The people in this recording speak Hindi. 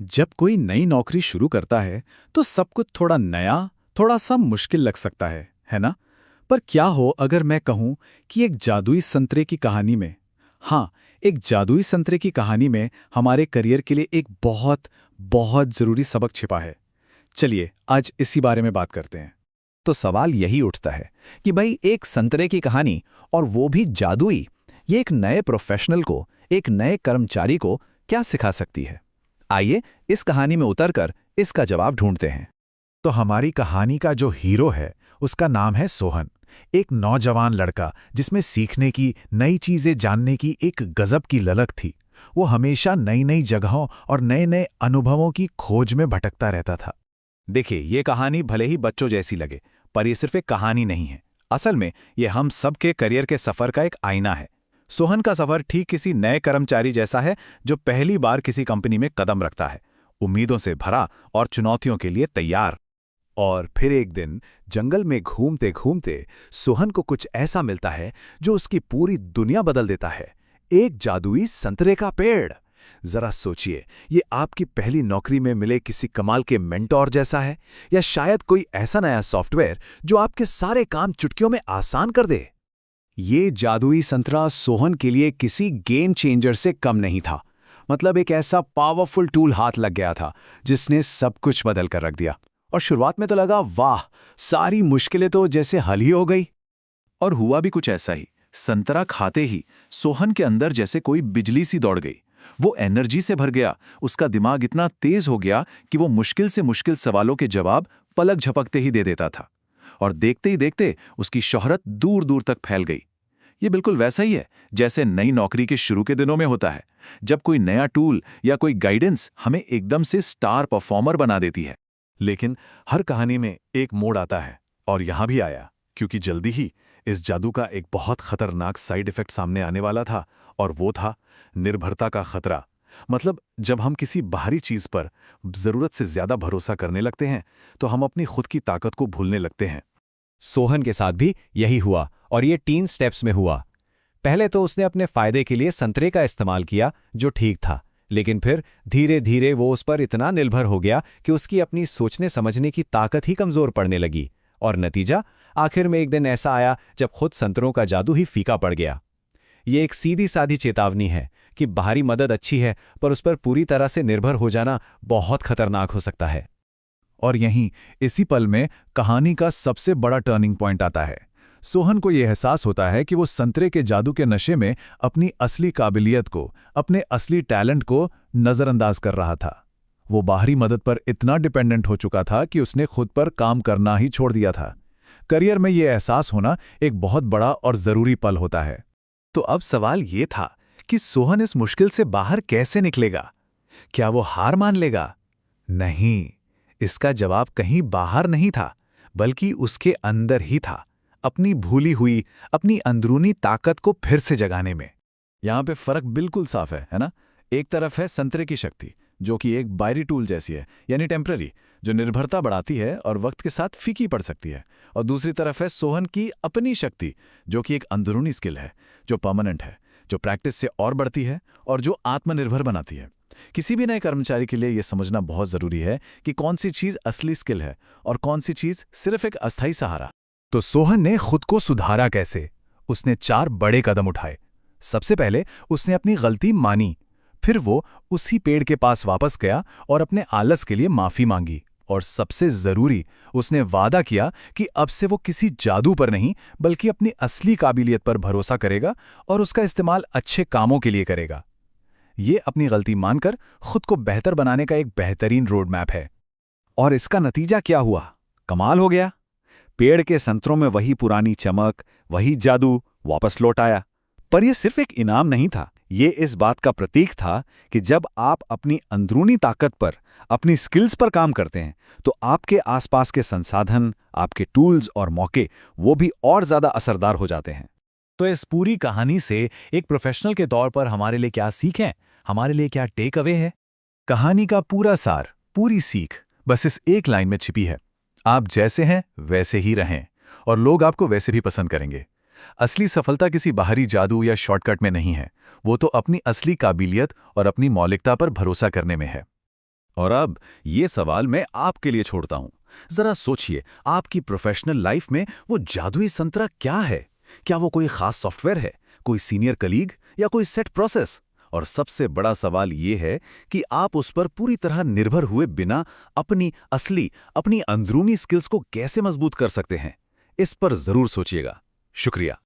जब कोई नई नौकरी शुरू करता है तो सब कुछ थोड़ा नया, थोड़ा सा मुश्किल लग सकता है ना? पर क्या हो अगर मैं कहूं कि एक जादुई संतरे की कहानी में, हाँ, एक जादुई संतरे की कहानी में हमारे करियर के लिए एक बहुत बहुत जरूरी सबक छिपा है। चलिए आज इसी बारे में बात करते हैं। तो सवाल यही उठता है कि भाई एक संतरे की कहानी और वो भी जादुई, ये एक नए प्रोफेशनल को, एक नए कर्मचारी को क्या सिखा सकती है? आइए इस कहानी में उतरकर इसका जवाब ढूंढते हैं। तो हमारी कहानी का जो हीरो है उसका नाम है सोहन। एक नौजवान लड़का जिसमें सीखने की, नई चीजें जानने की एक गजब की ललक थी। वो हमेशा नई नई जगहों और नए नए अनुभवों की खोज में भटकता रहता था। देखिए, ये कहानी भले ही बच्चों जैसी लगे, पर ये सिर्फ एक कहानी नहीं है। असल में ये हम सबके करियर के सफर का एक आईना है। सोहन का सफर ठीक किसी नए कर्मचारी जैसा है जो पहली बार किसी कंपनी में कदम रखता है, उम्मीदों से भरा और चुनौतियों के लिए तैयार। और फिर एक दिन जंगल में घूमते घूमते सोहन को कुछ ऐसा मिलता है जो उसकी पूरी दुनिया बदल देता है। एक जादुई संतरे का पेड़। जरा सोचिए, ये आपकी पहली नौकरी में मिले किसी कमाल के मेंटोर जैसा है, या शायद कोई ऐसा नया सॉफ्टवेयर जो आपके सारे काम चुटकियों में आसान कर दे। ये जादुई संतरा सोहन के लिए किसी गेम चेंजर से कम नहीं था। मतलब एक ऐसा पावरफुल टूल हाथ लग गया था जिसने सब कुछ बदल कर रख दिया। और शुरुआत में तो लगा वाह, सारी मुश्किलें तो जैसे हल ही हो गई। और हुआ भी कुछ ऐसा ही। संतरा खाते ही सोहन के अंदर जैसे कोई बिजली सी दौड़ गई। वो एनर्जी से भर गया। उसका दिमाग इतना तेज हो गया कि वो मुश्किल से मुश्किल सवालों के जवाब पलक झपकते ही दे देता था। और देखते ही देखते उसकी शोहरत दूर दूर तक फैल गई। ये बिल्कुल वैसा ही है जैसे नई नौकरी के शुरू के दिनों में होता है, जब कोई नया टूल या कोई गाइडेंस हमें एकदम से स्टार परफॉर्मर बना देती है। लेकिन हर कहानी में एक मोड़ आता है, और यहां भी आया, क्योंकि जल्दी ही इस जादू का एक बहुत खतरनाक साइड इफेक्ट सामने आने वाला था। और वो था निर्भरता का खतरा। मतलब जब हम किसी बाहरी चीज पर जरूरत से ज्यादा भरोसा करने लगते हैं तो हम अपनी खुद की ताकत को भूलने लगते हैं। सोहन के साथ भी यही हुआ, और ये 3 स्टेप्स में हुआ। पहले तो उसने अपने फायदे के लिए संतरे का इस्तेमाल किया, जो ठीक था, लेकिन फिर धीरे धीरे वो उस पर इतना निर्भर हो गया कि उसकी अपनी सोचने समझने की ताकत ही कमजोर पड़ने लगी। और नतीजा, आखिर में एक दिन ऐसा आया जब खुद संतरों का जादू ही फीका पड़ गया। ये एक सीधी सादी चेतावनी है कि बाहरी मदद अच्छी है, पर उस पर पूरी तरह से निर्भर हो जाना बहुत खतरनाक हो सकता है। और यहीं इसी पल में कहानी का सबसे बड़ा टर्निंग पॉइंट आता है। सोहन को यह एहसास होता है कि वो संतरे के जादू के नशे में अपनी असली काबिलियत को, अपने असली टैलेंट को नज़रअंदाज कर रहा था। वो बाहरी मदद पर इतना डिपेंडेंट हो चुका था कि उसने खुद पर काम करना ही छोड़ दिया था। करियर में यह एहसास होना एक बहुत बड़ा और ज़रूरी पल होता है। तो अब सवाल ये था कि सोहन इस मुश्किल से बाहर कैसे निकलेगा? क्या वो हार मान लेगा? नहीं, इसका जवाब कहीं बाहर नहीं था, बल्कि उसके अंदर ही था, अपनी भूली हुई, अपनी अंदरूनी ताकत को फिर से जगाने में। यहाँ पे फर्क बिल्कुल साफ है ना? एक तरफ है संतरे की शक्ति, जो कि एक बाहरी टूल जैसी है, यानी टेम्पररी, जो निर्भरता बढ़ाती है और वक्त के साथ फीकी पड़ सकती है। और दूसरी तरफ है सोहन की अपनी शक्ति, जो कि एक अंदरूनी स्किल है, जो परमानेंट है, जो प्रैक्टिस से और बढ़ती है और जो आत्मनिर्भर बनाती है। किसी भी नए कर्मचारी के लिए यह समझना बहुत जरूरी है कि कौन सी चीज असली स्किल है और कौन सी चीज सिर्फ एक अस्थायी सहारा। तो सोहन ने खुद को सुधारा कैसे? उसने 4 बड़े कदम उठाए। सबसे पहले उसने अपनी गलती मानी। फिर वो उसी पेड़ के पास वापस गया और अपने आलस के लिए माफी मांगी। और सबसे जरूरी, उसने वादा किया कि अब से वो किसी जादू पर नहीं, बल्कि अपनी असली काबिलियत पर भरोसा करेगा और उसका इस्तेमाल अच्छे कामों के लिए करेगा। ये अपनी गलती मानकर खुद को बेहतर बनाने का एक बेहतरीन रोड मैप है। और इसका नतीजा क्या हुआ? कमाल हो गया। पेड़ के संतरों में वही पुरानी चमक, वही जादू वापस लौट आया। पर यह सिर्फ एक इनाम नहीं था, ये इस बात का प्रतीक था कि जब आप अपनी अंदरूनी ताकत पर, अपनी स्किल्स पर काम करते हैं, तो आपके आसपास के संसाधन, आपके टूल्स और मौके, वो भी और ज्यादा असरदार हो जाते हैं। तो इस पूरी कहानी से एक प्रोफेशनल के तौर पर हमारे लिए क्या सीख है, हमारे लिए क्या टेक अवे है? कहानी का पूरा सार, पूरी सीख बस इस एक लाइन में छिपी है। आप जैसे हैं वैसे ही रहें, और लोग आपको वैसे भी पसंद करेंगे। असली सफलता किसी बाहरी जादू या शॉर्टकट में नहीं है, वो तो अपनी असली काबिलियत और अपनी मौलिकता पर भरोसा करने में है। और अब ये सवाल मैं आपके लिए छोड़ता हूं। जरा सोचिए, आपकी प्रोफेशनल लाइफ में वो जादुई संतरा क्या है? क्या वो कोई खास सॉफ्टवेयर है, कोई सीनियर कलीग या कोई सेट प्रोसेस? और सबसे बड़ा सवाल ये है कि आप उस पर पूरी तरह निर्भर हुए बिना अपनी अंदरूनी स्किल्स को कैसे मजबूत कर सकते हैं? इस पर जरूर सोचिएगा। शुक्रिया।